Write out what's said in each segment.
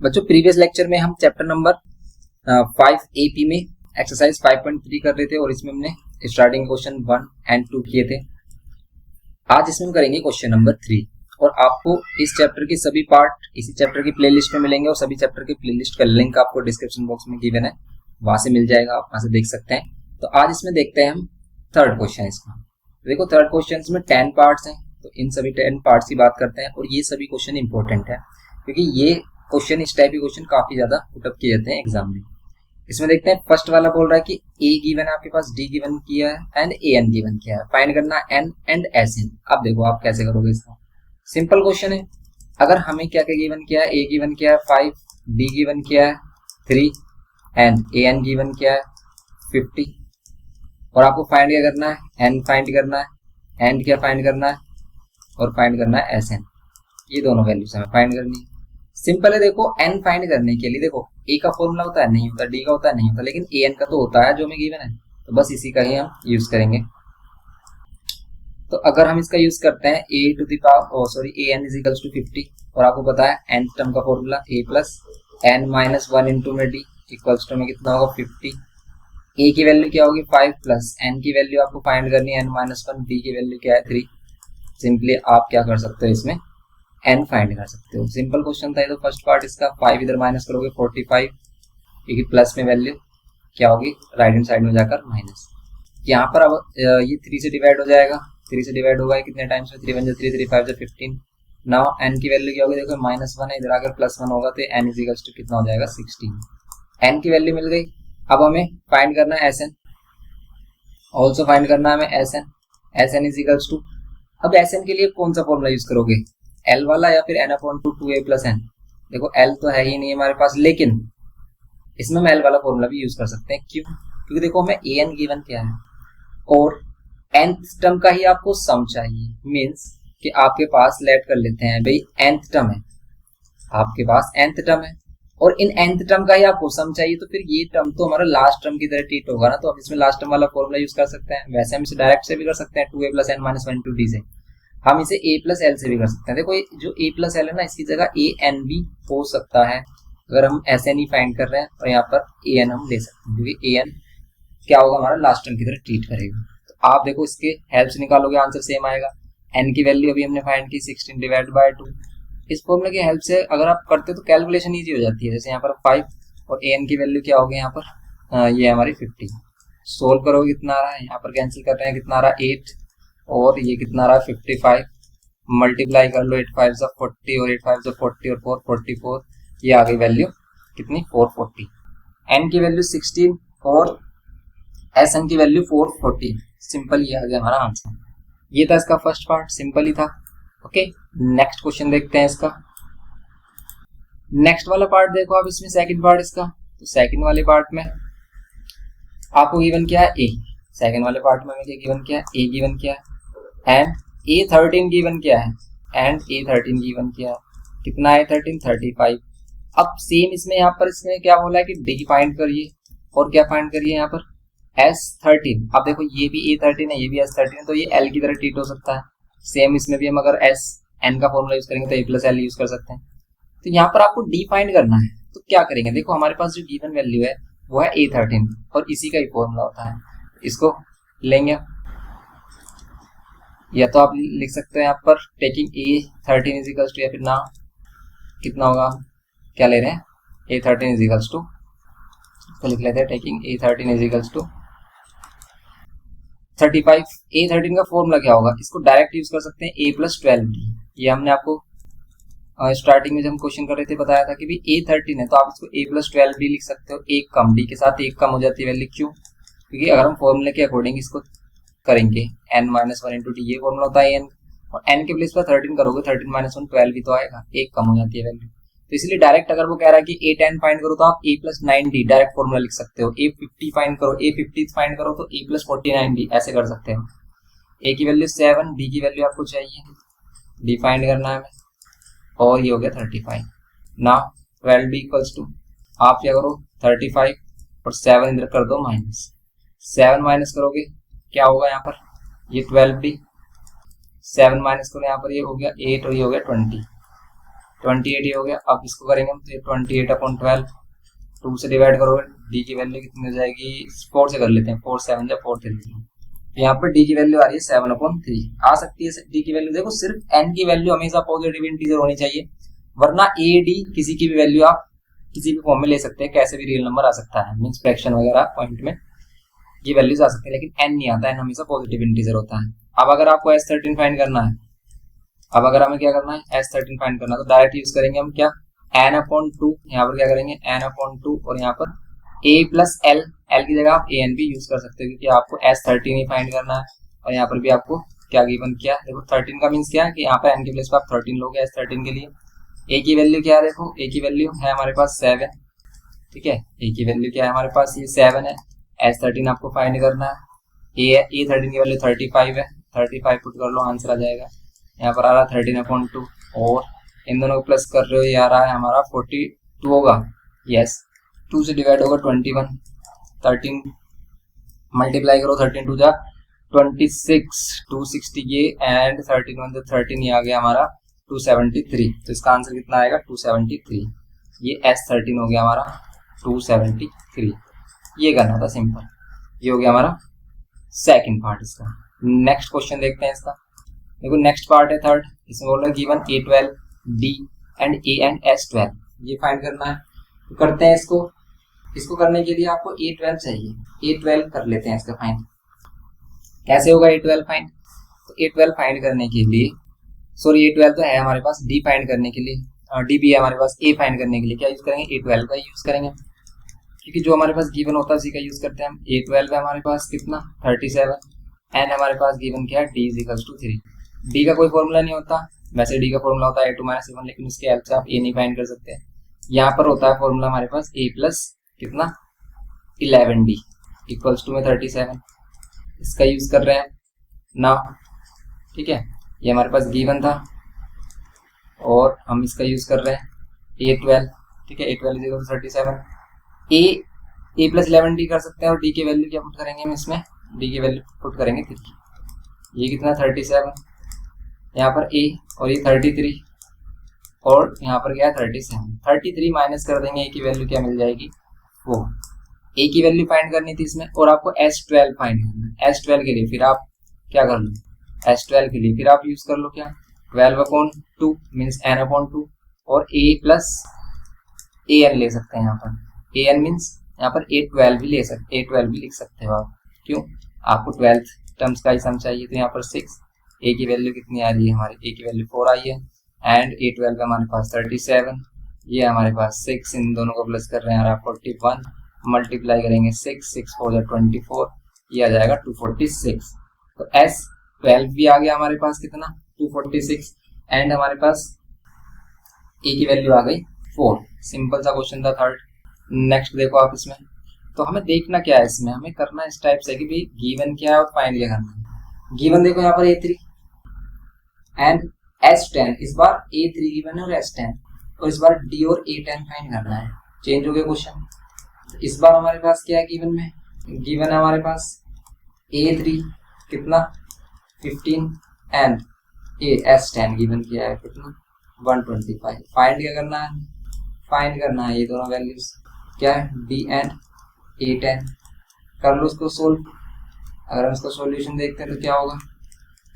बच्चों previous lecture में हम चैप्टर नंबर 5 AP में एक्सरसाइज 5.3 कर रहे थे और इसमें हमने स्टार्टिंग क्वेश्चन 1 एंड 2 किए थे। आज इसमें हम करेंगे क्वेश्चन नंबर 3 और आपको इस चैप्टर के सभी पार्ट इसी चैप्टर की प्लेलिस्ट में मिलेंगे और सभी चैप्टर की प्लेलिस्ट का लिंक आपको डिस्क्रिप्शन बॉक्स में गिवन है, वहां से मिल जाएगा, आप वहां से देख सकते हैं। तो आज इसमें देखते हैं हम थर्ड क्वेश्चन। इसका देखो थर्ड क्वेश्चन में 10 पार्ट्स हैं, तो इन सभी 10 पार्ट्स की बात करते हैं और ये सभी क्वेश्चन इंपॉर्टेंट है क्योंकि ये क्वेश्चन इस टाइप के क्वेश्चन काफी ज्यादा पुटअप किए जाते हैं एग्जाम में। इसमें देखते हैं फर्स्ट वाला बोल रहा है कि ए गिवन है आपके पास, डी गिवन किया है एंड ए एन गिवन किया है, फाइंड करना एन एंड एस एन। अब देखो आप कैसे करोगे इसका, सिंपल क्वेश्चन है। अगर हमें क्या क्या गिवन किया है, ए गिवन किया है 5, डी गिवन किया है 3 एंड ए एन गिवन किया है 50 और आपको फाइंड क्या करना है, एन फाइंड करना है, एंड क्या फाइंड करना है और फाइंड करना है एस एन। ये दोनों वैल्यूज हमें फाइंड करनी है। सिंपल है। देखो एन फाइंड करने के लिए देखो ए का फॉर्मूला होता है, नहीं होता, डी का होता है, नहीं होता, लेकिन ए एन का तो होता है जो हमें गिवन है, तो बस इसी का ही हम यूज करेंगे। तो अगर हम इसका यूज करते हैं A to the power A N is equals to 50 और आपको पता है एन टर्म का formula A plus N minus 1 into में डी इक्वल्स टू में कितना होगा 50। ए की वैल्यू क्या होगी 5 प्लस एन की वैल्यू आपको फाइंड करनी है एन माइनस 1, डी की वैल्यू क्या है 3। सिंपली आप क्या कर सकते हो, इसमें एन फाइंड कर सकते हो। सिंपल क्वेश्चन था ये। तो फर्स्ट पार्ट इसका 5 इधर माइनस करोगे 45, क्योंकि प्लस में वैल्यू क्या होगी राइट हैंड साइड में जाकर माइनस। यहाँ पर अब ये 3 से डिवाइड हो जाएगा, 3 से डिवाइड होगा कितने टाइम्स में, 3 1 3 3 5 15। नाउ एन की वैल्यू क्या होगी, देखो -1 है, इधर आकर +1 होगा तो एन इज इक्वल्स टू कितना हो जाएगा 16। एन की वैल्यू मिल गई। अब हमें फाइंड करना है एस एन, ऑल्सो फाइंड करना है हमें S N. S N is equals to, अब एस एन के लिए कौन सा फॉर्मूला यूज करोगे, एल वाला या फिर n/2 प्लस एन। देखो एल तो है ही नहीं हमारे पास, लेकिन इसमें हम एल वाला फॉर्मूला भी यूज कर सकते हैं। क्यों? क्योंकि देखो हमें ए एन गिवन क्या है और nth टर्म का ही आपको सम चाहिए। मींस कि आपके पास लेट कर लेते हैं भाई nth टर्म है, आपके पास nth टर्म है और इन nth टर्म का ही आपको सम चाहिए, तो फिर ये टर्म तो हमारा लास्ट टर्म की तरह ट्रीट होगा ना, तो हम इसमें लास्ट टर्म वाला फॉर्मूला यूज कर सकते हैं। वैसे हम इसे डायरेक्ट से भी कर सकते हैं 2a plus N minus 1 into D से, हम इसे a प्लस एल से भी कर सकते हैं। देखो जो a प्लस एल है ना, इसकी जगह ए एन भी हो सकता है अगर हम एस एन ही फाइंड कर रहे हैं, और यहाँ पर ए एन हम ले सकते हैं क्योंकि ए एन क्या होगा हमारा लास्ट टर्म की तरह ट्रीट करेगा। तो आप देखो इसके हेल्प से निकालोगे आंसर सेम आएगा। एन की वैल्यू अभी हमने फाइंड की 16 डिवाइड बाय 2। इस फॉर्मूले की हेल्प से अगर आप करते हो तो कैलकुलेशन ईजी हो जाती है। जैसे यहाँ पर 5 और ए एन की वैल्यू क्या होगी यहाँ पर, ये हमारी 50। सोल्व करोगे कितना आ रहा है, यहाँ पर कैंसिल कर रहे हैं, कितना आ रहा है 8 और ये कितना रहा 55। मल्टीप्लाई कर लो 8 5 जा 40 और 8 5 जा 40 और 4 44, ये आ गई वैल्यू कितनी 440। एन की वैल्यू 16 और एस एन की वैल्यू 440। सिंपल ये आ गया हमारा आंसर। ये था इसका फर्स्ट पार्ट, सिंपल ही था। ओके, नेक्स्ट क्वेश्चन देखते हैं इसका। नेक्स्ट वाला पार्ट देखो आप, इसमें सेकंड पार्ट इसका। तो सेकंड वाले पार्ट में आपको गिवन क्या है ए, सेकंड वाले पार्ट में क्या गिवन क्या है, ए गिवन क्या है एंड A13 गिवन क्या है, एंड A13 गिवन क्या है, कितना है 13 35। अब सेम इसमें यहाँ पर इसमें क्या बोला है कि D फाइंड करिए और क्या फाइंड करिए यहाँ पर S13। अब देखो ये भी A13 है, ये भी S13 है, तो ये L की तरह ट्रीट हो सकता है। सेम इसमें भी हम अगर S N का फॉर्मूला यूज करेंगे तो A प्लस L यूज कर सकते हैं। तो यहाँ पर आपको D फाइंड करना है, तो क्या करेंगे, देखो हमारे पास जो गिवन वैल्यू है वो है A13 और इसी का ही फॉर्मूला होता है। इसको लेंगे या तो आप लिख सकते हैं यहाँ पर taking A13 is equals to, या फिर ना कितना होगा, क्या ले रहे हैं A13 इज इक्वल्स टू, तो लिख लेते हैं taking A13 is equals to 35। A13 का फॉर्मूला क्या होगा, इसको डायरेक्ट यूज कर सकते हैं A प्लस 12D। ये हमने आपको स्टार्टिंग में जब हम क्वेश्चन कर रहे थे बताया था कि भी A13 है तो आप इसको A प्लस 12D लिख सकते हो। एक कम D के साथ एक कम हो जाती है वैल्यू, क्यों, क्योंकि अगर हम फॉर्मूले के अकॉर्डिंग इसको करेंगे n माइनस 1 इंटू डी, ये फॉर्मूला होता है n, और n के प्लेस पर 13 करोगे 13 माइनस 1 12 भी तो आएगा, एक कम हो जाती है वैल्यू। तो इसलिए डायरेक्ट अगर वो कह रहा है कि A10 फाइंड करो तो आप A plus 9D direct formula लिख सकते हो। A50 फाइंड करो, A50 फाइंड करो तो A प्लस 49D ऐसे कर सकते हो। A की वैल्यू 7, D की वैल्यू आपको चाहिए, D फाइंड करना है और ये हो गया 35। नाउ 12D इक्वल्स टू, आप क्या करो 35 और 7 इधर कर दो माइनस, 7 माइनस करोगे क्या होगा यहाँ पर, ये 12D, 7 माइनस करो यहाँ पर ये हो गया 8 और ये हो गया 20। 28 ही हो गया। अब इसको करेंगे हम तो 28/12 2 से डिवाइड करोगे, डी की वैल्यू कितनी हो जाएगी, 4 से कर लेते हैं, 4 7 या 4 3। यहाँ पर डी की वैल्यू आ रही है 7/3 आ सकती है डी की वैल्यू। देखो सिर्फ एन की वैल्यू हमेशा पॉजिटिव इंटीजर होनी चाहिए, वरना ए डी किसी की भी वैल्यू आप किसी भी फॉर्म में ले सकते हैं, कैसे भी रियल नंबर आ सकता है, मीन्स फ्रैक्शन वगैरह पॉइंट में ये वैल्यूज आ सकती है, लेकिन एन नहीं आता है, एन हमेशा पॉजिटिव इंटीजर होता है। अब अगर आपको S13 फाइंड करना है, अब अगर हमें क्या करना है S13 फाइंड करना है, तो डायरेक्ट यूज करेंगे हम क्या, n/2, यहाँ पर क्या करेंगे n/2 और यहाँ पर a प्लस एल, एल की जगह आप ए एन भी यूज कर सकते हो, क्योंकि आपको S13 ही फाइंड करना है। और यहाँ पर भी आपको क्या गिवन किया, देखो 13 का मीन्स क्या है कि यहाँ पर n के प्लेस पर आप 13 लोगे S13 के लिए। a की वैल्यू क्या है, देखो a की वैल्यू है हमारे पास 7, ठीक है, a की वैल्यू क्या है हमारे पास, ये 7 है। S13 आपको फाइंड करना है, A13 की वैल्यू 35 है, 35 पुट कर लो, आंसर आ जाएगा। यहाँ पर आ रहा है 13/2 और इन दोनों को प्लस कर रहे हो, ये आ रहा है हमारा 42 होगा, यस 2 से डिवाइड होगा 21, 13 मल्टीप्लाई करो, 13 2 जा 26, 260 ये एंड 13 1 13, ये आ गया हमारा 273। तो इसका आंसर कितना आएगा 273। ये S13 हो गया हमारा 273। ये करना था सिंपल, ये हो गया हमारा सेकंड पार्ट इसका। नेक्स्ट क्वेश्चन देखते हैं इसका। देखो नेक्स्ट पार्ट है थर्ड, इसमें बोल रहा है given A12 D and A and S12, ये फाइंड करना है। तो करते हैं इसको। इसको करने के लिए आपको A12 चाहिए, A12 कर लेते हैं इसका फाइंड। कैसे होगा A12 फाइंड, तो A12 फाइंड करने के लिए, सॉरी A12 तो है हमारे पास, D फाइंड करने के लिए, D भी है हमारे पास, A फाइंड करने के लिए क्या यूज करेंगे, A12 का यूज करेंगे, क्योंकि जो हमारे पास गिवन होता है उसी का यूज करते हैं हम। A12 है हमारे पास कितना 37 एंड हमारे पास गिवन क्या है D = 3। D का कोई फॉर्मूला नहीं होता, वैसे D का फॉर्मूला होता है A2 - A1, लेकिन उसके हेल्प से आप A नहीं फाइंड कर सकते। यहाँ पर होता है फॉर्मूला हमारे पास A प्लस कितना 11D = में 37, इसका यूज कर रहे हैं ना, ठीक है। ये हमारे पास गिवन था और हम इसका यूज कर रहे हैं A12, ठीक है, A12 = 37। A प्लस 11D कर सकते हैं और D की वैल्यू क्या पुट करेंगे हम इसमें, D की वैल्यू पुट करेंगे 3, ये कितना 37, यहाँ पर A और ये 33 और यहाँ पर क्या है 37, 33 माइनस कर देंगे, A की वैल्यू क्या मिल जाएगी 4। A की वैल्यू फाइंड करनी थी इसमें, और आपको S12 फाइंड करना है। S12 के लिए फिर आप क्या कर लो, S12 के लिए फिर आप यूज कर लो क्या 12/2 मीन्स n/2 और A प्लस AN ले सकते हैं, यहाँ पर AN मीन्स यहाँ पर A12 भी ले सकते, A12 भी लिख सकते हो आप, क्यों, आपको 12th टर्म्स का ही सम चाहिए। तो यहाँ पर 6, A की वैल्यू कितनी आ रही है हमारी, A की वैल्यू 4 आई है एंड A12 हमारे पास 37, ये हमारे पास 6, इन दोनों को प्लस कर रहे हैं 41, मल्टीप्लाई करेंगे 6 6 4 24, ये आ जाएगा 246। तो S12 भी आ गया हमारे पास कितना 246 एंड हमारे पास A की वैल्यू आ गई 4। सिंपल सा क्वेश्चन था थर्ड। नेक्स्ट देखो आप इसमें, तो हमें देखना क्या है इसमें, हमें करना इस टाइप से कि भाई गिवन क्या है और फाइंड क्या करना है। गिवन देखो यहाँ पर A3 एंड S10, इस बार A3 गिवन है और S10, और इस बार D और A10 फाइंड करना है। चेंज हो गया क्वेश्चन, तो इस बार हमारे पास क्या है गिवन में, गिवन है हमारे पास A3 कितना 15 एंड S10 गिवन किया है कितना 125। फाइंड क्या करना है, फाइंड करना है ये दोनों वैल्यूज क्या है D एंड A10, कर लो इसको सोल्व। अगर हम इसका सॉल्यूशन देखते हैं तो क्या होगा,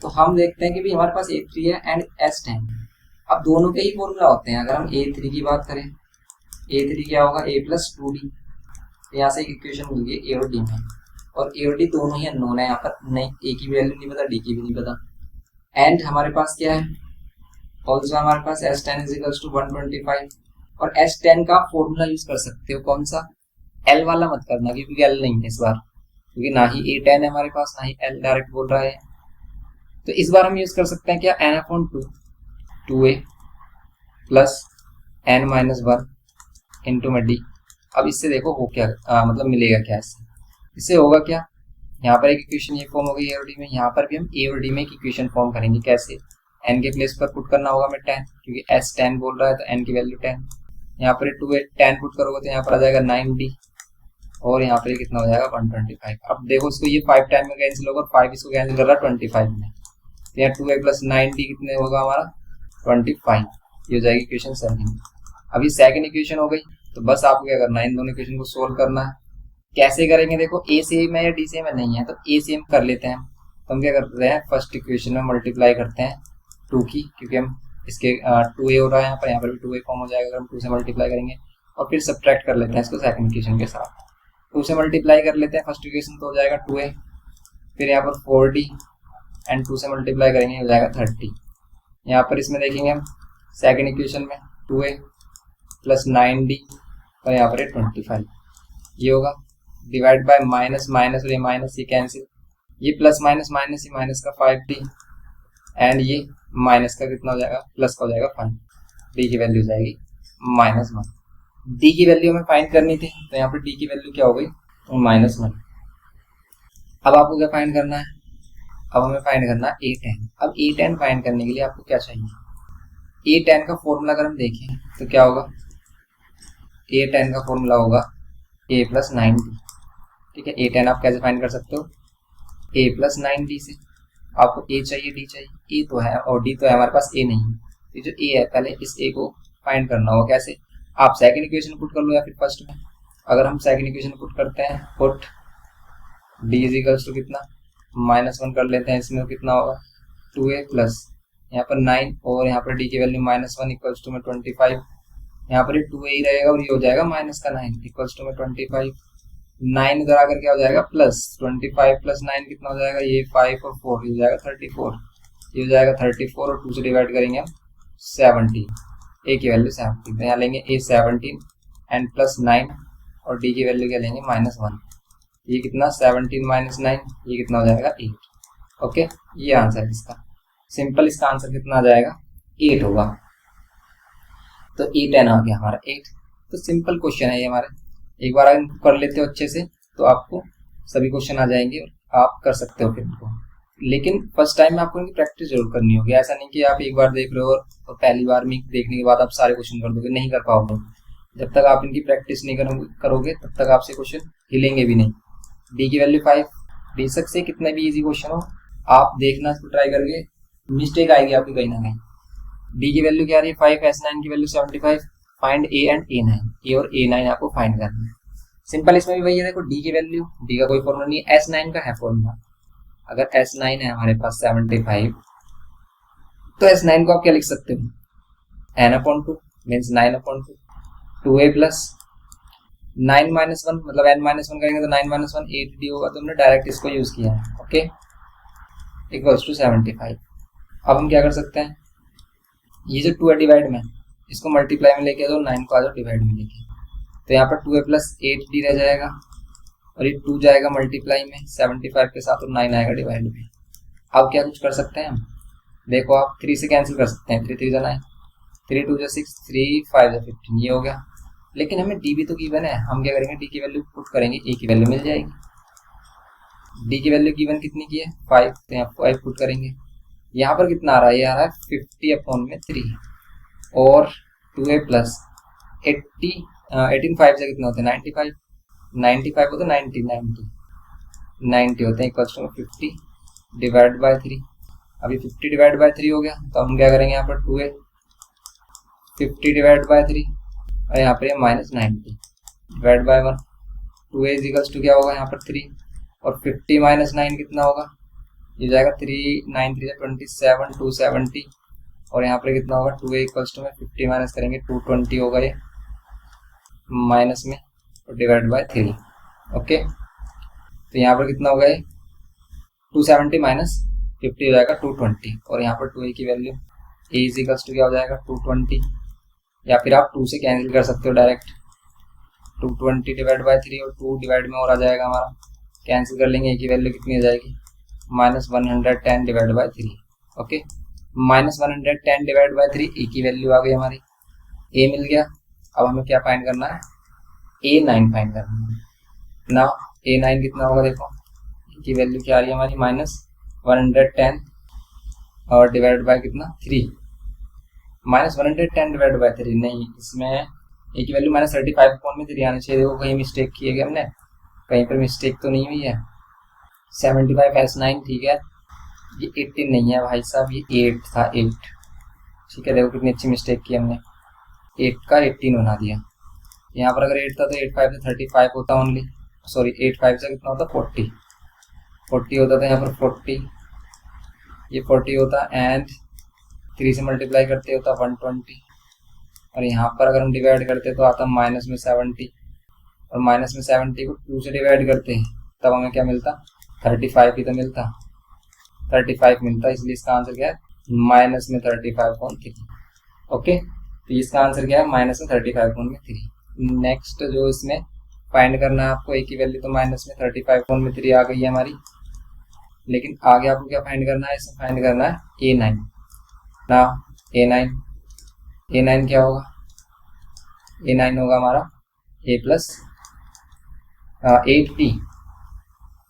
तो हम देखते हैं कि भी हमारे पास A3 है एंड S10, अब दोनों के ही फॉर्मूला होते हैं। अगर हम A3 की बात करें, A3 क्या होगा A + 2D, यहाँ से एक इक्वेशन मिल गई A और D में, और A और D दोनों ही अननोन है, यहाँ पर नहीं A की वैल्यू नहीं पता, D की भी नहीं पता। एंड हमारे पास क्या है, ऑल्सो हमारे पास S10 = 125, और S10 का फॉर्मूला यूज कर सकते हो, कौन सा, L वाला मत करना, क्योंकि L नहीं है इस बार, क्योंकि ना ही A10 है हमारे पास ना ही L डायरेक्ट बोल रहा है। तो इस बार हम यूज कर सकते हैं क्या n/2 2A plus n-1 into में D। अब इससे देखो हो क्या मतलब मिलेगा क्या, इससे होगा क्या, यहाँ पर एक इक्वेशन ये फॉर्म हो गई A और D में, यहाँ पर भी हम A और D में एक इक्वेशन फॉर्म करेंगे। कैसे, n के प्लेस पर पुट करना होगा हमें 10, क्योंकि S10 बोल रहा है तो n की वैल्यू 10, यहाँ पर 2A 10 पुट करोगे तो यहाँ पर आ जाएगा 9D, और यहाँ पर कितना हो जाएगा 125। अब देखो इसको ये 5 टाइम में कैंसिल होगा, 5 इसको कैंसिल कर रहा है 25 में, तो यहाँ 2A + 9D कितने होगा हमारा 25, ये हो जाएगी इक्वेशन सेकंड। अब ये सेकंड इक्वेशन हो गई, तो बस आपको क्या करना है, इन दोनों इक्वेशन को सोल्व करना है। कैसे करेंगे, देखो ए सेम है या डी सेम है, नहीं है तो ए सेम कर लेते हैं। तो हम क्या करते हैं, फर्स्ट इक्वेशन में मल्टीप्लाई करते हैं 2 की, क्योंकि हम इसके 2a हो रहा है यहाँ पर भी 2a फॉर्म हो जाएगा अगर हम 2 से मल्टीप्लाई करेंगे, और फिर सब्ट्रैक्ट कर लेते हैं इसको सेकंड इक्वेशन के साथ। 2 से मल्टीप्लाई कर लेते हैं फर्स्ट इक्वेशन तो हो जाएगा 2a, फिर यहाँ पर 4d एंड 2 से मल्टीप्लाई करेंगे हो जाएगा 30। यहाँ पर इसमें देखेंगे हम सेकंड इक्वेशन में 2a प्लस 9d और यहाँ पर 25 ये होगा, डिवाइड बाय माइनस माइनस और ये माइनस ये कैंसिल, ये प्लस माइनस माइनस ये माइनस का 5d एंड ये माइनस का कितना हो जाएगा, प्लस का हो जाएगा 5। डी की वैल्यू हो जाएगी -1। डी की वैल्यू हमें फाइंड करनी थी, तो यहाँ पर डी की वैल्यू क्या हो गई, -1। अब आपको क्या फाइंड करना है, अब हमें फाइंड करना है a10। अब a10 फाइंड करने के लिए आपको क्या चाहिए, a10 का फॉर्मूला अगर हम देखें तो क्या होगा, a10 का फॉर्मूला होगा a प्लस 9d। ठीक है, a10 आप कैसे फाइंड कर सकते हो, a प्लस 9d से। आपको a चाहिए d चाहिए, a तो है और d तो है, हमारे पास a नहीं है। ये जो a है पहले इस a को फाइंड करना होगा, कैसे, आप सेकंड इक्वेशन पुट कर लो या फिर फर्स्ट में। अगर हम सेकंड इक्वेशन पुट करते हैं, put d is equals to कितना -1 कर लेते हैं, इसमें कितना होगा 2a प्लस यहाँ पर 9 और यहाँ पर d की वैल्यू -1 इक्वल्स टू में 25। यहाँ पर ये 2a ही रहेगा और ये हो जाएगा माइनस का 9 इक्वल्स टू में 25। 9 इधर आकर क्या हो जाएगा प्लस 25 प्लस 9 कितना हो जाएगा, ये 5 और 4 ये हो जाएगा 34। ये हो जाएगा 34 और 2 से डिवाइड करेंगे हम 17, a की वैल्यू 17। तो यहाँ लेंगे a 17 एंड प्लस 9 और d की वैल्यू क्या लेंगे -1। ये कितना 17 माइनस 9 ये कितना हो जाएगा 8। ओके, ये आंसर है इसका। सिंपल इसका आंसर कितना आ जाएगा 8 होगा। तो a10 आ गया हमारा 8। तो सिंपल क्वेश्चन है ये हमारे, एक बार अगर कर लेते हो अच्छे से तो आपको सभी क्वेश्चन आ जाएंगे और आप कर सकते हो फिर इनको। लेकिन फर्स्ट टाइम में आपको इनकी प्रैक्टिस जरूर करनी होगी। ऐसा नहीं कि आप एक बार देख रहे हो और पहली बार में देखने के बाद आप सारे क्वेश्चन कर दोगे, नहीं कर पाओगे। जब तक आप इनकी प्रैक्टिस नहीं करोगे तब तक आपसे क्वेश्चन हिलेंगे भी नहीं। डी की वैल्यू 5, बेशक से कितने भी इजी क्वेश्चन हो आप देखना, इसको ट्राई करके मिस्टेक आएगी आपकी कहीं ना कहीं। डी की वैल्यू क्या आ रही है 5, S9 की value 75, find A and A9। ए और A9 आपको फाइंड करना है। सिंपल इसमें भी वही है, देखो डी की वैल्यू, डी का कोई फॉर्मूला नहीं है, S9 का है फॉर्मूला। अगर S9 है हमारे पास 75 तो S9 को आप क्या लिख सकते हो, n/2 मीन्स 9/2, 2a प्लस 9-1 मतलब n-1 करेंगे तो 9-1 8d होगा, तो हमने डायरेक्ट इसको यूज किया है। Okay, equals to 75। अब हम क्या कर सकते हैं, ये जो 2 है डिवाइड में, इसको मल्टीप्लाई में लेके आ जाओ, 9 को आ जाओ डिवाइड में लेके, तो यहाँ पर 2a प्लस 8d रह जाएगा और ये 2 जाएगा मल्टीप्लाई में 75 के साथ और 9 आएगा डिवाइड में। अब क्या कुछ कर सकते हैं हम, देखो आप 3 से कैंसिल कर सकते हैं, 3 3 9, 3 2 6, 3 5 15, ये हो गया। लेकिन हमें डी भी तो गिवन है, हम क्या करेंगे डी की वैल्यू पुट करेंगे, ए की वैल्यू मिल जाएगी। डी की वैल्यू गिवन कितनी की है 5, तो यहाँ 5 पुट करेंगे। यहाँ पर कितना आ रहा है, ये आ रहा है 50/3 और 2a प्लस 18 5 से कितना होते हैं 95, 95 होते 90 होते हैं इक्वल्स टू 50 डिवाइड बाय 3। अभी 50 डिवाइड बाय 3 हो गया, तो हम क्या करेंगे यहाँ पर 2a 50 डिवाइड बाय 3 और यहाँ पर -90 divide by 1। 2a is equals to क्या होगा यहाँ पर 3 और 50 - 9 कितना होगा, ये जाएगा 3 9 3 27 270 और यहाँ पर कितना होगा 2a इक्वल्स टू में 50 माइनस करेंगे 220 होगा ये माइनस में और डिवाइड बाय 3। ओके, तो यहाँ पर कितना होगा ये 270 माइनस 50 हो जाएगा 220 और यहाँ पर 2a की value a is equals to क्या हो जाएगा 220, या फिर आप 2 से कैंसिल कर सकते हो डायरेक्ट, 220 डिवाइड बाय 3 और 2 डिवाइड में और आ जाएगा हमारा, कैंसिल कर लेंगे, a की वैल्यू कितनी हो जाएगी -110 divide by 3। Okay, -110 divide by 3 a की वैल्यू आ गई हमारी, a मिल गया। अब हमें क्या फाइंड करना है, A9 फाइंड करना है ना। A9 कितना होगा, देखो a की वैल्यू क्या आ रही है हमारी -110 और डिवाइड बाय कितना 3, -110 डिवाइड बाय 3 नहीं, इसमें a की वैल्यू -35/3 आनी चाहिए। देखो कहीं मिस्टेक की है क्या हमने, कहीं पर मिस्टेक तो नहीं हुई है। 75 S9 ठीक है, ये 18 नहीं है भाई साहब, ये 8 था 8। ठीक है, देखो कितनी अच्छी मिस्टेक की हमने, 8 का 18 बना दिया। यहाँ पर अगर 8 था तो 8 5 से 35 होता ओनली, सॉरी 8 5 से कितना होता 40 होता था यहाँ पर 40, ये 40 होता एंड 3 से मल्टीप्लाई करते होता 120, और यहाँ पर अगर हम डिवाइड करते तो आता माइनस में 70, और माइनस में 70 को 2 से डिवाइड करते हैं तब हमें क्या मिलता 35 ही तो मिलता, 35 मिलता, इसलिए इसका आंसर क्या है माइनस में 35.3। ओके, तो इसका आंसर क्या है माइनस में 35.3। नेक्स्ट जो इसमें फाइंड करना है आपको, ए की वैल्यू तो माइनस में 35.3 आ गई है हमारी, लेकिन आगे आपको क्या फाइंड करना है, इसमें फाइंड करना है A9 ना, A9 क्या होगा, A9 होगा हमारा A प्लस 8D,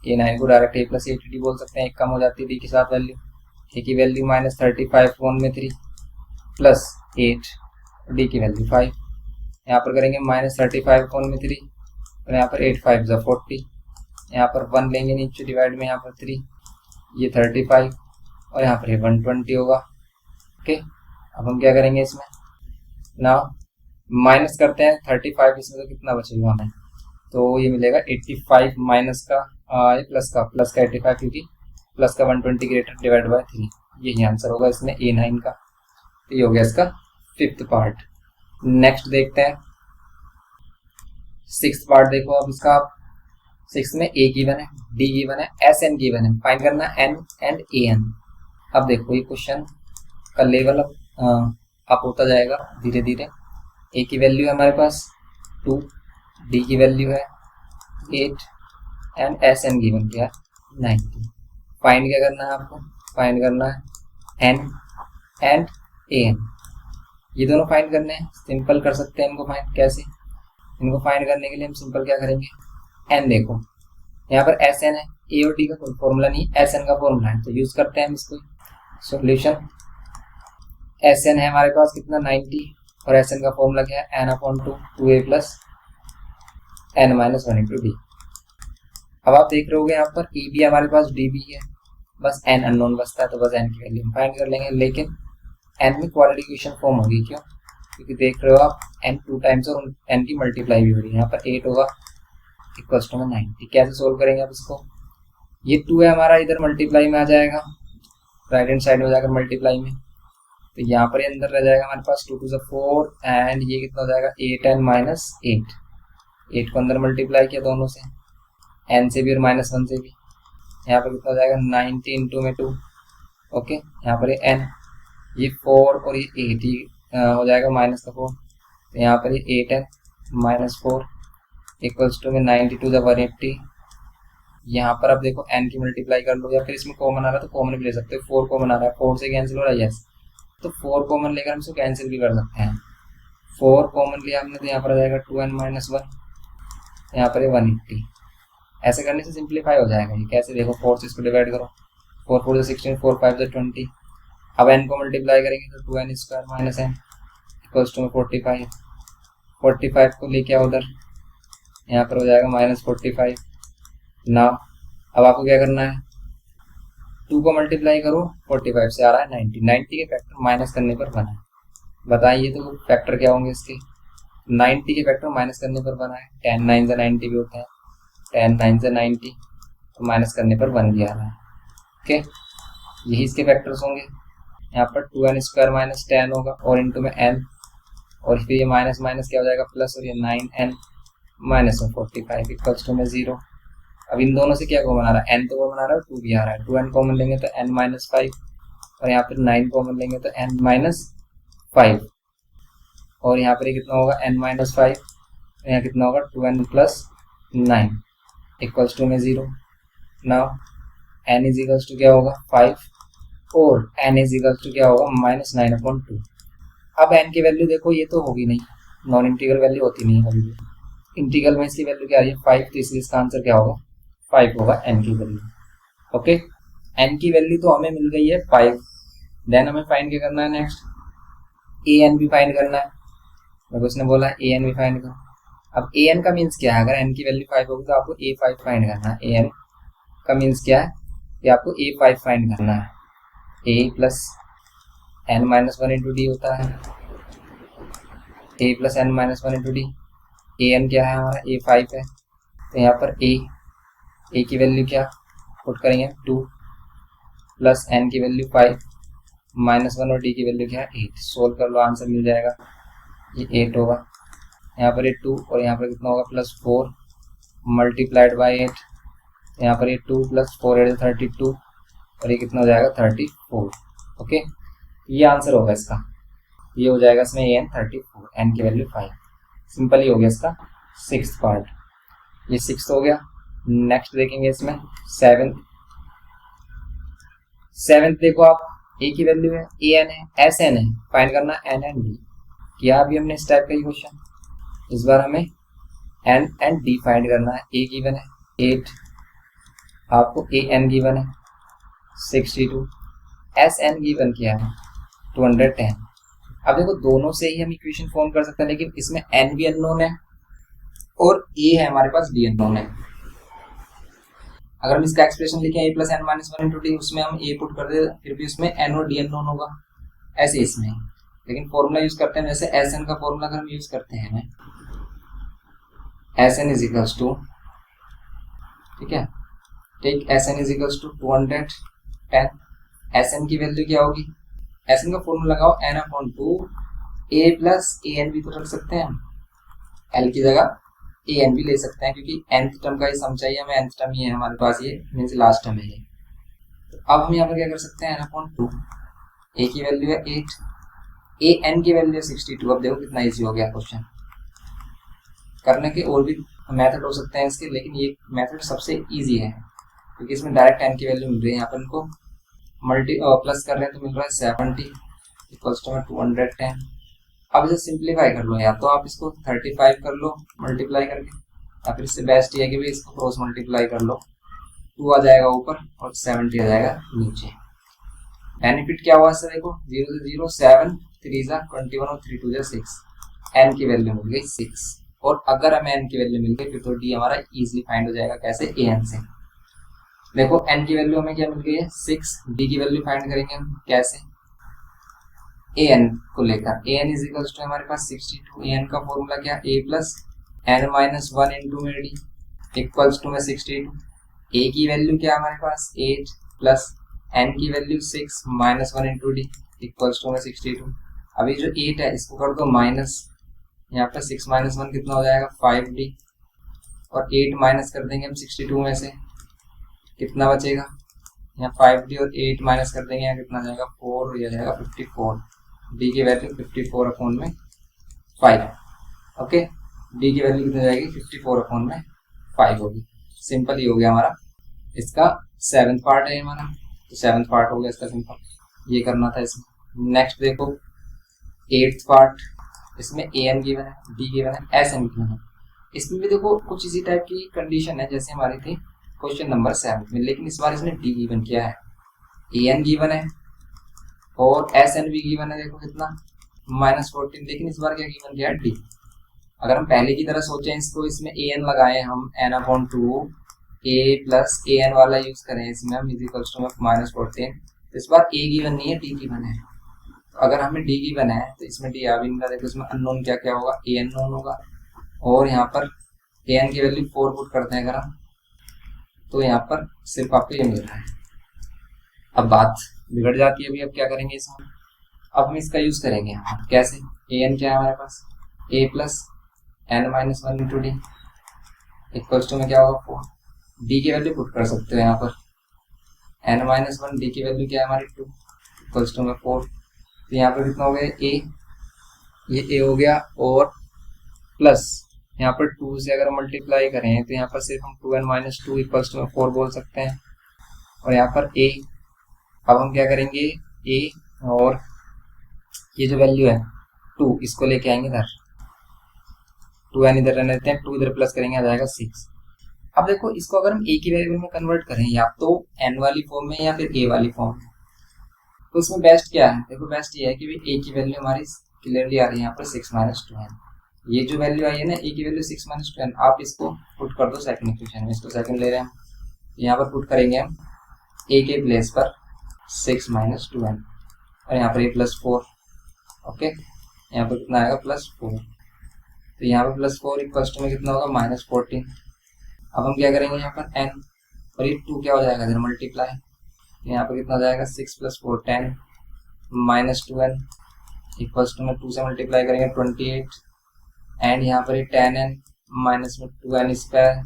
A9 को डायरेक्ट A प्लस 8D बोल सकते हैं, एक कम हो जाती है D के साथ वैल्यू, A की वैल्यू माइनस 35.3 प्लस 8, D की वैल्यू 5, यहाँ पर करेंगे माइनस 35.3 और यहाँ पर 8 5 जा 40, यहाँ पर 1 लेंगे नीचे डिवाइड में, यहाँ पर 3, ये 35 और यहाँ पर ये 120 होगा। ओके, अब हम क्या करेंगे इसमें ना, माइनस करते हैं 35, इसमें तो कितना बचेगा हमें, तो ये मिलेगा 85 माइनस का प्लस का 85, क्योंकि प्लस का 120 ग्रेटर डिवाइड बाय 3, यही आंसर होगा इसमें A9 का। तो ये हो गया इसका 5th पार्ट। नेक्स्ट देखते हैं 6th पार्ट। देखो अब इसका 6 में A गिवन है, D गिवन है, SN गिवन है, फाइंड करना N एंड AN। अब देखो ये क्वेश्चन का लेवल अप होता जाएगा धीरे धीरे। A की वैल्यू है हमारे पास 2, D की वैल्यू है 8 एंड SN गिवन क्या है 90। फाइंड क्या करना है आपको, फाइंड करना है N एंड AN, ये दोनों फाइंड करने हैं। सिंपल कर सकते हैं इनको फाइंड, कैसे, इनको फाइंड करने के लिए हम सिंपल क्या करेंगे, N देखो यहाँ पर SN है, A और D का कोई फॉर्मूला नहीं, SN का फॉर्मूला है, तो यूज करते हैं हम इसको। सॉल्यूशन SN है हमारे पास कितना 90, और SN का फॉर्मूला क्या है n/2 2a plus n minus 1 into D. अब आप देख रहे होगे यहाँ पर E भी हमारे पास D भी है, बस n अननोन बचता है, तो बस n की वैल्यू हम फाइंड कर लेंगे। लेकिन n में क्वाड्रेटिक इक्वेशन फॉर्म होगी, क्यों, क्योंकि देख रहे हो आप n 2 टाइम्स और n की मल्टीप्लाई भी हो रही है। यहाँ पर 8 होगा इक्वल्स टू में 90। कैसे सोल्व करेंगे आप इसको, ये 2 है हमारा, इधर मल्टीप्लाई में आ जाएगा, राइट हैंड साइड में जाकर मल्टीप्लाई में, तो यहाँ पर अंदर रह जाएगा हमारे पास 2 2 4 एंड ये कितना हो जाएगा 8 एंड माइनस 8 को अंदर मल्टीप्लाई किया दोनों से, n से भी और माइनस 1 से भी, यहाँ पर कितना हो जाएगा 90 इंटू में 2। ओके, यहाँ पर ये n, ये 4 और ये 8 ही हो जाएगा माइनस का 4, तो यहाँ पर ये 8 n माइनस 4 इक्वल्स टू में 90 टू द 180। यहाँ पर अब देखो n की मल्टीप्लाई कर लो, या फिर इसमें कॉमन आ रहा है तो कॉमन भी ले सकते हो, 4 कॉमन आ रहा है, 4 से कैंसिल हो रहा है, यस, तो 4 कॉमन लेकर हम इसको कैंसिल भी कर सकते हैं। 4 कॉमन लिया हमने तो यहाँ पर आ जाएगा 2n माइनस 1, यहाँ पर 180। ऐसे करने से सिंप्लीफाई हो जाएगा ये। कैसे, देखो 4 से इसको डिवाइड करो, 4 4 से 16, 4 5 से 20, अब n को मल्टीप्लाई करेंगे तो 2n square minus n equals to में 45, 45 को लेके आओ उधर, यहाँ पर हो जाएगा माइनस 45। ना अब आपको क्या करना है, 2 को मल्टीप्लाई करो 45 से आ रहा है 90, 90 के फैक्टर माइनस करने पर बना है, बताइए तो फैक्टर क्या होंगे इसके, 90 के फैक्टर माइनस करने पर बना है, 10 9 से 90 भी होते हैं, 10 9 से 90 तो माइनस करने पर 1 भी आ रहा है। ओके, यही इसके फैक्टर्स होंगे। यहाँ पर 2n स्क्वायर माइनस 10 होगा और इंटू में n, और फिर ये माइनस माइनस क्या हो जाएगा प्लस, और ये 9n माइनस 45 इक्वल्स टू में 0। अब इन दोनों से क्या कॉमन आ रहा है, n तो कॉमन आ रहा है, 2 भी आ रहा है, 2n कॉमन लेंगे तो n माइनस 5, और यहाँ पर 9 कॉमन लेंगे तो n माइनस 5, और यहाँ पर कितना होगा n माइनस 5, यहाँ कितना होगा 2n प्लस 9 इक्वल्स टू में 0। Now n is equals to क्या होगा 5 और n इज इक्वल्स टू क्या होगा माइनस 9/2। अब n की वैल्यू देखो ये तो होगी नहीं, नॉन इंटीग्रल वैल्यू होती नहीं है कभी भी, इंटीग्रल में इसकी वैल्यू क्या आ रही है 5, तो इसलिए इसका आंसर क्या होगा 5 होगा n की वैल्यू। ओके, n की वैल्यू तो हमें मिल गई है 5, देन हमें फाइंड क्या करना है नेक्स्ट, an भी फाइंड करना है। मेरे को उसने बोला an भी फाइंड करो। अब an का मीन्स क्या है, अगर n की वैल्यू 5 होगी तो आपको a5 फाइंड करना है। an का मीन्स क्या है कि आपको a5 फाइंड करना है, a plus n minus one into D होता है, a plus n minus one into D. A N क्या है हमारा, ए 5 है, तो यहाँ पर ए की वैल्यू क्या पुट करेंगे 2 प्लस n की वैल्यू 5 माइनस वन और डी की वैल्यू क्या है 8। सोल्व कर लो, आंसर मिल जाएगा, ये 8 होगा। यहाँ पर ये 2 और यहाँ पर कितना होगा प्लस 4 मल्टीप्लाइड बाई 8, यहाँ पर ये 2 प्लस 4 8 32 और ये कितना हो जाएगा 34। ओके, ये आंसर होगा इसका, ये हो जाएगा इसमें एन 34, एन की वैल्यू 5। सिंपल ही हो गया इसका 6th पार्ट, ये 6th हो गया। नेक्स्ट देखेंगे इसमें 7th देखो आप, ए की वैल्यू है, ए एन है, एस एन है, फाइंड करना एन एंड डी। किया अभी हमने इस टाइप का ही क्वेश्चन, इस बार हमें एन एंड डी फाइंड करना है। ए गिवन है 8, आपको ए एन गिवन है 62, एस एन गिवन किया है 210। अब देखो दोनों से ही हम इक्वेशन फॉर्म कर सकते हैं, लेकिन इसमें एन भी अननोन है और ए है हमारे पास डी अननोन है। अगर हम इसका एक्सप्रेशन लिखें A plus N minus one into D, उसमें हम ए पुट कर दे फिर भी उसमें एन और डी अननोन होगा, ऐसे इसमें। लेकिन फॉर्मूला यूज करते हैं, जैसे एस एन का फॉर्मूला अगर हम यूज करते हैं, S N is equals to, ठीक है, take S N is equals to 210। S N की वैल्यू क्या होगी, एस एन का फॉर्मूला लगाओ N upon 2 A plus A N भी तो रख सकते हैं हम, एल की जगह ए एन भी ले सकते हैं, क्योंकि nth टर्म का ही सम चाहिए हमें, nth टर्म ही है हमारे पास, ये मीन्स लास्ट टर्म है ये। तो अब हम यहाँ पर क्या कर सकते हैं, n अपॉन 2, ए की वैल्यू है 8, ए एन की वैल्यू है 62। अब देखो कितना इजी हो गया क्वेश्चन करने के, और भी मेथड हो सकते हैं इसके, लेकिन ये मेथड सबसे इजी है क्योंकि इसमें डायरेक्ट n की वैल्यू मिल रही है। यहाँ पर इनको प्लस कर रहे हैं तो मिल रहा है 70 इक्वल्स टू 210। अब इसे सिंप्लीफाई कर लो, या तो आप इसको 35 कर लो मल्टीप्लाई करके, या फिर इससे बेस्ट ये है कि भी इसको क्रॉस मल्टीप्लाई कर लो, 2 आ जाएगा ऊपर और 70 आ जाएगा नीचे। बेनिफिट क्या हुआ इससे देखो, 0 से 0 7 3 जा 21 और 3 2 जा 6, n की वैल्यू मिल गई 6। और अगर हमें n की वैल्यू मिल गई फिर तो d हमारा इजीली फाइंड हो जाएगा, कैसे, an से। देखो n की वैल्यू हमें क्या मिल गई है 6, d की वैल्यू फाइंड करेंगे हम कैसे, ए एन को लेकर, A N is equals to हमारे पास 62, ए एन का फॉर्मूला क्या, A plus N minus one into में डी इक्वल्स टू में 62। ए की वैल्यू क्या हमारे पास 8 प्लस एन की value 6 minus one into D equals to में 62। अभी जो 8 है इसको कर दो माइनस, यहाँ पर 6 माइनस 1 कितना हो जाएगा 5d, और 8 माइनस कर देंगे हम 62 में से, कितना बचेगा, यहाँ 5d और 8 माइनस कर देंगे, यहाँ कितना जाएगा 4, और यह जाएगा 54। डी की वैल्यू 54 अपॉन में 5। ओके, डी की वैल्यू कितनी जाएगी 54 अपॉन में 5 होगी। सिंपल ही हो गया हमारा, इसका 7th पार्ट है हमारा, तो 7th पार्ट हो गया इसका सिंपल, ये करना था इसमें। नेक्स्ट देखो 8th पार्ट, इसमें ए एन गिवन है, डी गिवन है, एस एन गिवन है। इसमें भी देखो कुछ इसी टाइप की कंडीशन है जैसे हमारी थी क्वेश्चन नंबर 7 में, लेकिन इस बार इसने डी गिवन किया है, ए एन गिवन है और एस एन भी गिवन है, देखो कितना -14, लेकिन इस बार क्या गिवन किया है डी। अगर हम पहले की तरह सोचें इसको, इसमें ए एन लगाए हम n upon 2 A plus A N वाला यूज करें इसमें हम इज इक्वल्स टू -14, तो इस बार ए गिवन नहीं है डी गिवन है। तो अगर हमें डी गिवन है तो इसमें डी आ भी नहीं रहा, देखो इसमें अननोन क्या क्या होगा, ए एन नोन होगा, और यहाँ पर ए एन की वैल्यू 4 पुट करते हैं अगर हम, तो यहाँ पर सिर्फ आपको ये मिल रहा है। अब बात बिगड़ जाती है अभी, अब क्या करेंगे इसमें, अब हम इसका यूज करेंगे यहाँ पर कैसे, ए एन क्या है हमारे पास A plus N minus one into D equals to में क्या होगा 4, डी की वैल्यू पुट कर सकते हो यहाँ पर, एन माइनस वन, डी की वैल्यू क्या है हमारी 2 इक्वल्स टू में 4, तो यहाँ पर कितना हो गया ए, ये ए हो गया, और प्लस यहाँ पर 2 से अगर मल्टीप्लाई करें तो यहाँ पर सिर्फ हम 2n माइनस 2 इक्वल्स टू में 4 बोल सकते हैं, और यहाँ पर ए। अब हम क्या करेंगे, ए और ये जो वैल्यू है 2 इसको लेके आएंगे इधर, 2n इधर रहने देते हैं, 2 इधर प्लस करेंगे आ जाएगा 6। अब देखो इसको अगर हम ए की वेरिएबल में कन्वर्ट करें, या तो n वाली फॉर्म में या फिर a वाली फॉर्म में, तो इसमें बेस्ट क्या है, देखो बेस्ट ये है कि a की वैल्यू हमारी क्लियरली आ रही है यहाँ पर 6 माइनस 2n, ये जो वैल्यू आई है ना a की वैल्यू 6 माइनस 2n, आप इसको पुट कर दो सेकंड इक्वेशन में, इसको सेकंड ले रहे हैं हम, यहाँ पर पुट करेंगे हम a के प्लेस पर 6 माइनस 2n, और यहाँ पर ये +4। ओके, यहाँ पर कितना आएगा +4, तो यहाँ पर +4 इक्वल्स टू में कितना होगा -14। अब हम क्या करेंगे यहाँ पर n और ये 2 क्या हो जाएगा इधर मल्टीप्लाई, यहाँ पर कितना हो जाएगा 6 + 4 10 -2n इक्वल्स टू में 2 से मल्टीप्लाई करेंगे 28 एंड यहाँ पर ये 10n माइनस में 2n स्क्वायर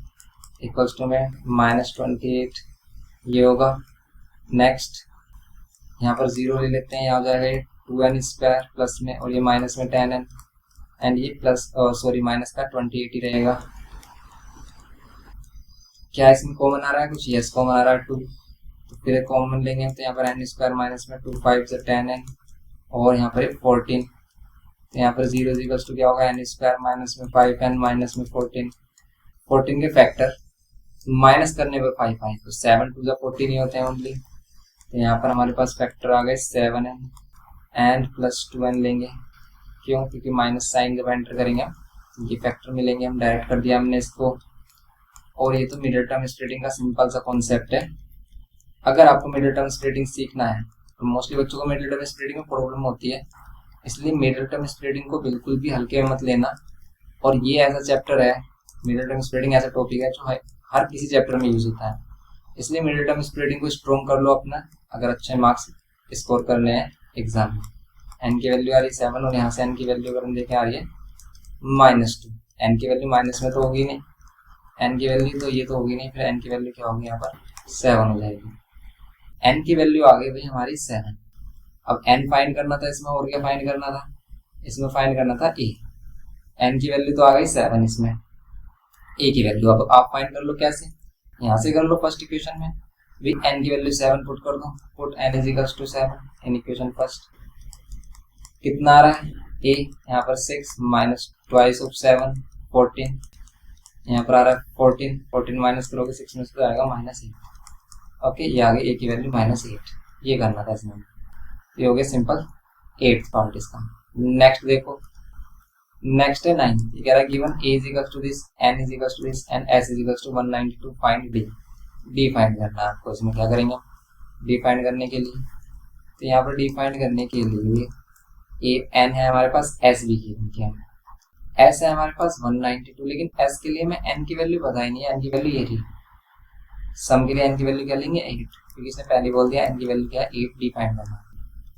इक्वल्स टू में -28 ये होगा। नेक्स्ट यहाँ पर 0 ले लेते हैं, यहाँ हो जाएगा ये 2n स्क्वायर प्लस में और ये माइनस में 10n एंड ये प्लस माइनस का 28 ही रहेगा। क्या इसमें कॉमन आ रहा है कुछ? यस कॉमन आ रहा है 2, तो फिर कॉमन लेंगे तो यहाँ पर n स्क्वायर माइनस में 2 5 से 10n और यहाँ पर 14, तो यहाँ पर 0 इक्वल्स टू क्या होगा n स्क्वायर माइनस में 5n माइनस में 14 के फैक्टर माइनस करने पर 5 आए तो 7 2 14 ही होते हैं ओनली, तो यहाँ पर हमारे पास फैक्टर आ गए 7n एंड +2n लेंगे। क्यों? क्योंकि माइनस साइन जब एंटर करेंगे ये फैक्टर मिलेंगे, हम डायरेक्ट कर दिया हमने इसको। और ये तो मिडिल टर्म स्प्लिटिंग का सिंपल सा कॉन्सेप्ट है। अगर आपको मिडिल टर्म स्प्लिटिंग सीखना है तो मोस्टली बच्चों को मिडिल टर्म स्प्लिटिंग में प्रॉब्लम होती है, इसलिए मिडिल टर्म स्प्लिटिंग को बिल्कुल भी हल्के में मत लेना। और ये ऐसा चैप्टर है, मिडिल टर्म स्प्लिटिंग ऐसा टॉपिक है जो हर किसी चैप्टर में यूज होता है, इसलिए मिडिल टर्म स्प्लिटिंग को स्ट्रॉन्ग कर लो अपना, अगर अच्छे मार्क्स स्कोर करने हैं एग्जाम में। n की वैल्यू आ रही है 7 और यहाँ से n की वैल्यू अगर हम देखें आ रही है -2, n की वैल्यू माइनस में तो होगी नहीं, n की वैल्यू तो ये तो होगी नहीं, फिर n की वैल्यू क्या होगी यहाँ पर 7 हो जाएगी। n की वैल्यू आ गई भाई हमारी 7। अब n फाइंड करना था इसमें, और क्या फाइंड करना था इसमें? फाइंड करना था a। n की वैल्यू तो आ गई 7 इसमें, a की वैल्यू अब आप फाइंड कर लो। कैसे? यहाँ से कर लो फर्स्ट इक्वेशन में भी n की वैल्यू 7 पुट कर दो, put n = 7 in equation first. कितना आ रहा है a, यहाँ पर 6 माइनस 2 ऑफ 7 14, यहाँ पर आ रहा है 14 माइनस करोगे 6 में से तो आएगा -8। ओके, ये आ गई a की वैल्यू -8, ये करना था इसमें। ये हो गया सिंपल 8th पार्ट इसका। नेक्स्ट देखो, नेक्स्ट है 9, ये कह रहा है given a = this, n = this and s = 192, find d find करना है आपको। इसमें क्या करेंगे d फाइंड करने के लिए, तो यहाँ पर d फाइंड करने के लिए n है हमारे पास, s भी किया है, s है हमारे पास 192, लेकिन s के लिए मैं n की वैल्यू बताई नहीं है, n की वैल्यू ये थी। सम के लिए n की वैल्यू क्या लेंगे 8, क्योंकि इसने पहले बोल दिया n की वैल्यू क्या है 8, d फाइंड करना।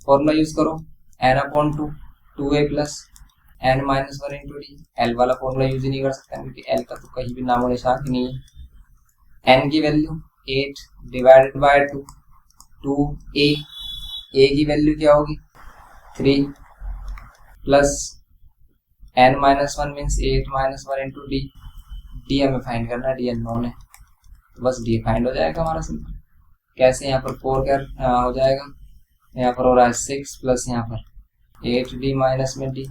फॉर्मूला यूज करो n/2 2a + n - 1 × d। l वाला फॉर्मूला यूज ही नहीं कर सकते क्योंकि l का तो कहीं भी नामो निशान ही नहीं है। n की value 8 divided by 2 2a, a की वैल्यू क्या होगी 3 plus n - 1 means 8 - 1 × d। d हमें फाइंड करना है, d अननोन है, तो बस d फाइंड हो जाएगा हमारा सिंपल। कैसे? यहाँ पर 4 क्या हो जाएगा, यहाँ पर हो रहा है 6 प्लस यहाँ पर 8d माइनस में d।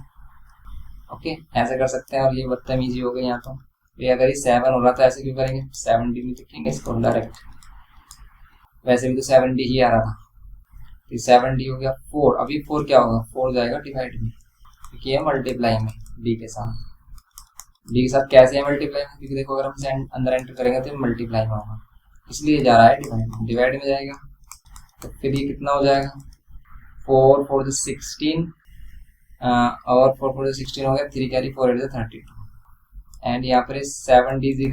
ओके, ऐसे कर सकते हैं। और ये बदतमीजी हो गई यहाँ तो, ये अगर ये 7 हो रहा था ऐसे क्यों करेंगे, 7d में लिखेंगे इसको डायरेक्ट, वैसे भी तो 7d ही आ रहा था, तो 7d हो गया 4। अभी 4 क्या होगा, 4 जाएगा डिवाइड में, क्योंकि ये मल्टीप्लाई में d के साथ कैसे है मल्टीप्लाई में, क्योंकि देखो अगर हम अंदर एंटर करेंगे तो मल्टीप्लाई में होगा, इसलिए जा रहा है डिवाइड में जाएगा। तो फिर ये कितना हो जाएगा 4 4 16 और 4 4 16 हो गया, 3 कैरी 4 8 32 एंड यहाँ पर 7d =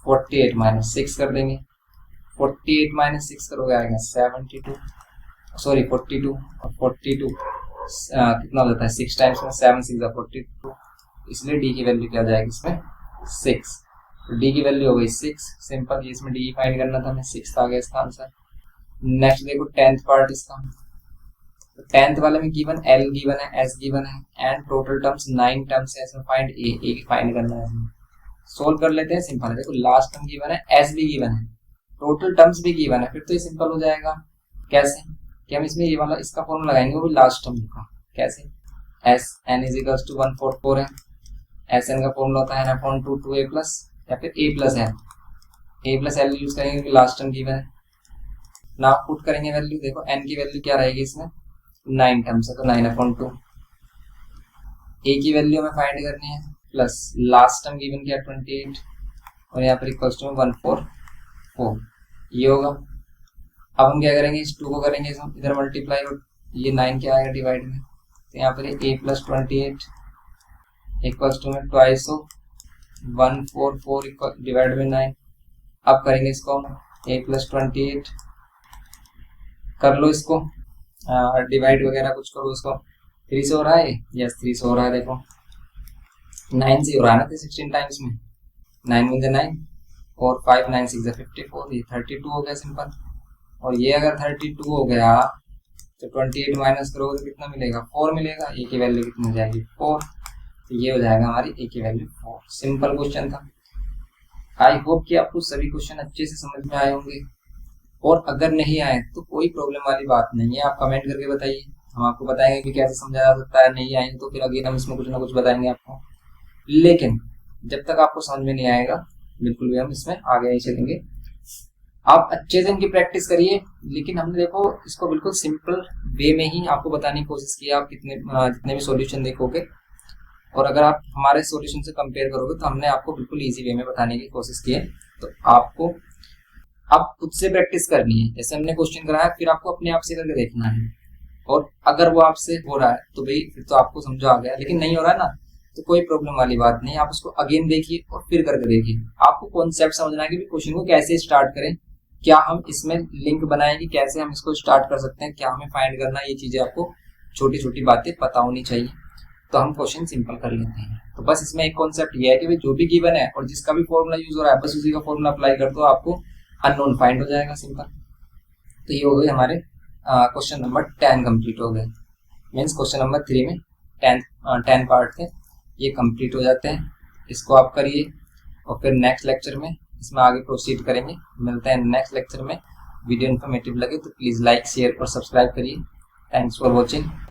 48 माइनस 6 कर देंगे। 48 माइनस 6 करोगे आएगा 72 और 42 कितना हो जाता है 6 टाइम्स में 7 6 42, इसलिए d की वैल्यू क्या हो जाएगी इसमें 6। तो d की वैल्यू हो गई 6 सिंपल, ये इसमें d फाइंड करना था, हमें 6 आ गया इसका आंसर। नेक्स्ट देखो 10th पार्ट इसका, 10th वाले में गिवन l गिवन है, s गिवन है एंड टोटल टर्म्स 9 टर्म्स है, इसमें फाइंड a फाइंड करना है। सोल्व कर लेते हैं, सिंपल है। देखो लास्ट टर्म गिवन है, s भी गिवन है, टोटल टर्म्स भी गिवन है, फिर तो ये सिंपल हो जाएगा। कैसे कि हम इसमें ये वाला इसका फॉर्मूला लगाएंगे, वो भी लास्ट टर्म का। कैसे? s n = 144 है, s n का फॉर्मूला होता है n/2 2a प्लस या फिर a + l यूज करेंगे क्योंकि लास्ट टर्म गिवन है। नाउ पुट करेंगे वैल्यू, देखो n की वैल्यू क्या रहेगी इसमें 9 टर्म्स है, तो 9/2। a की वैल्यू हमें फाइंड करनी है, प्लस लास्ट टर्म गिवन किया 28 और यहाँ पर इक्वल्स टू 144 ये होगा। अब हम क्या करेंगे, इस 2 को करेंगे इधर मल्टीप्लाई और ये 9 क्या आएगा डिवाइड में, तो यहाँ पर a प्लस 28 इक्वल्स टू में ट्वाइस ऑफ 144 डिवाइड में 9। अब करेंगे इसको a प्लस 28, कर लो इसको डिवाइड वगैरह कुछ करो इसको। 3 से हो रहा है, यस 3 से हो रहा है, देखो 9 से हो रहा है ना 16 टाइम्स में, 9 × 9 और 5 9 6 54, ये 32 हो गया सिंपल। और ये अगर 32 हो गया तो 28 माइनस करोगे तो कितना मिलेगा, 4 मिलेगा। ए की वैल्यू कितनी हो जाएगी, 4। तो ये हो जाएगा हमारी ए की वैल्यू 4। सिंपल क्वेश्चन था। आई होप कि आपको सभी क्वेश्चन अच्छे से समझ में आए होंगे, और अगर नहीं आए तो कोई प्रॉब्लम वाली बात नहीं है, आप कमेंट करके बताइए, हम आपको बताएंगे कि कैसे समझा जा सकता है। नहीं आए तो फिर अगेन हम इसमें कुछ ना कुछ बताएंगे आपको, लेकिन जब तक आपको समझ में नहीं आएगा बिल्कुल भी हम इसमें आगे नहीं चलेंगे। आप अच्छे से इनकी प्रैक्टिस करिए, लेकिन हमने देखो इसको बिल्कुल सिंपल वे में ही आपको बताने की कोशिश की। आप जितने भी सॉल्यूशन देखोगे, और अगर आप हमारे सॉल्यूशन से कंपेयर करोगे तो हमने आपको बिल्कुल इजी वे में बताने की कोशिश की है। तो आपको अब खुद से प्रैक्टिस करनी है। जैसे हमने क्वेश्चन कराया, फिर आपको अपने आप से करके देखना है, और अगर वो आपसे हो रहा है तो भाई फिर तो आपको समझ आ गया, लेकिन नहीं हो रहा है ना तो कोई प्रॉब्लम वाली बात नहीं, आप उसको अगेन देखिए और फिर करके देखिए। आपको कॉन्सेप्ट समझना है कि क्वेश्चन को कैसे स्टार्ट करें, क्या हम इसमें लिंक बनाएं कि कैसे हम इसको स्टार्ट कर सकते हैं, क्या हमें फाइंड करना है, ये चीजें आपको छोटी छोटी बातें पता होनी चाहिए, तो हम क्वेश्चन सिंपल कर लेते हैं। तो बस इसमें एक कॉन्सेप्ट ये है कि भाई जो भी गिवन है और जिसका भी फॉर्मूला यूज हो रहा है, बस उसी का फॉर्मूला अप्लाई कर दो, आपको अननोन फाइंड हो जाएगा, सिंपल। तो ये हो गए हमारे क्वेश्चन नंबर 10 कंप्लीट हो गए। मीन्स क्वेश्चन नंबर 3 में 10 पार्ट थे, ये कंप्लीट हो जाते हैं। इसको आप करिए और फिर नेक्स्ट लेक्चर में इसमें आगे प्रोसीड करेंगे। मिलते हैं नेक्स्ट लेक्चर में। वीडियो इन्फॉर्मेटिव लगे तो प्लीज़ लाइक शेयर और सब्सक्राइब करिए। Thanks for watching.